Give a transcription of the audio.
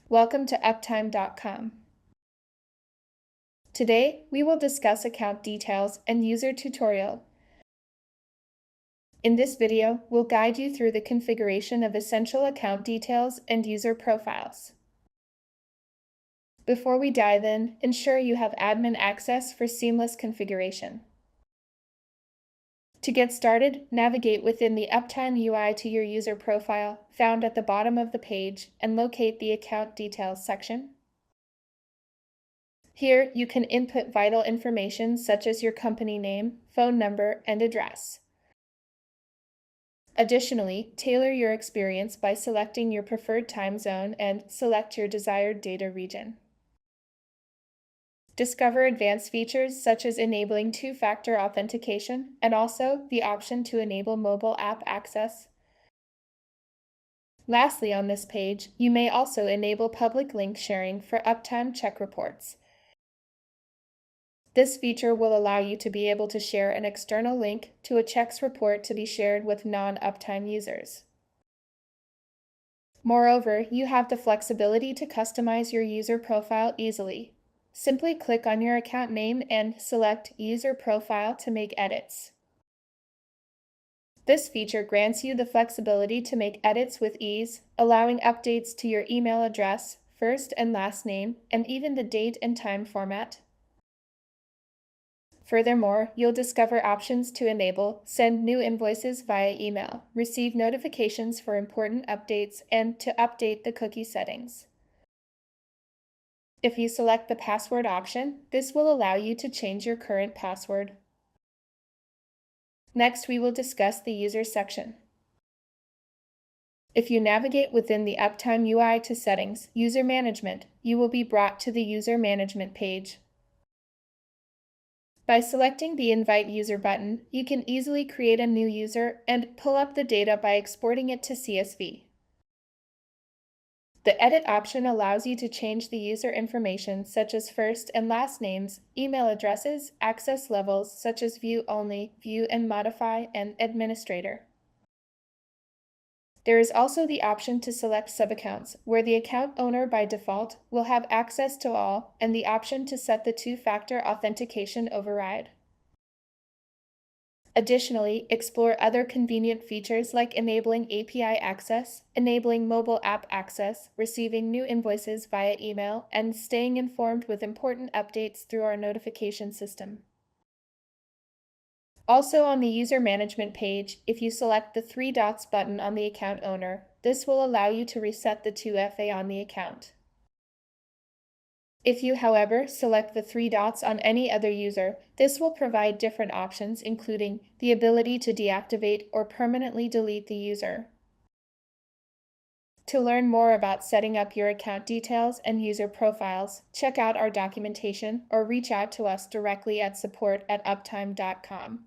Welcome to Uptime.com. Today, we will discuss account details and user tutorial. In this video, we'll guide you through the configuration of essential account details and user profiles. Before we dive in, ensure you have admin access for seamless configuration. To get started, navigate within the Uptime UI to your user profile, found at the bottom of the page, and locate the Account Details section. Here, you can input vital information such as your company name, phone number, and address. Additionally, tailor your experience by selecting your preferred time zone and select your desired data region. Discover advanced features such as enabling two-factor authentication and also the option to enable mobile app access. Lastly, on this page, you may also enable public link sharing for Uptime check reports. This feature will allow you to be able to share an external link to a checks report to be shared with non-Uptime users. Moreover, you have the flexibility to customize your user profile easily. Simply click on your account name and select User Profile to make edits. This feature grants you the flexibility to make edits with ease, allowing updates to your email address, first and last name, and even the date and time format. Furthermore, you'll discover options to enable send new invoices via email, receive notifications for important updates, and to update the cookie settings. If you select the password option, this will allow you to change your current password. Next, we will discuss the user section. If you navigate within the Uptime UI to Settings, User Management, you will be brought to the User Management page. By selecting the Invite User button, you can easily create a new user and pull up the data by exporting it to CSV. The Edit option allows you to change the user information such as first and last names, email addresses, access levels such as View Only, View and Modify, and Administrator. There is also the option to select subaccounts, where the account owner by default will have access to all, and the option to set the two-factor authentication override. Additionally, explore other convenient features like enabling API access, enabling mobile app access, receiving new invoices via email, and staying informed with important updates through our notification system. Also on the User Management page, if you select the three dots button on the account owner, this will allow you to reset the 2FA on the account. If you, however, select the three dots on any other user, this will provide different options, including the ability to deactivate or permanently delete the user. To learn more about setting up your account details and user profiles, check out our documentation or reach out to us directly at support@uptime.com.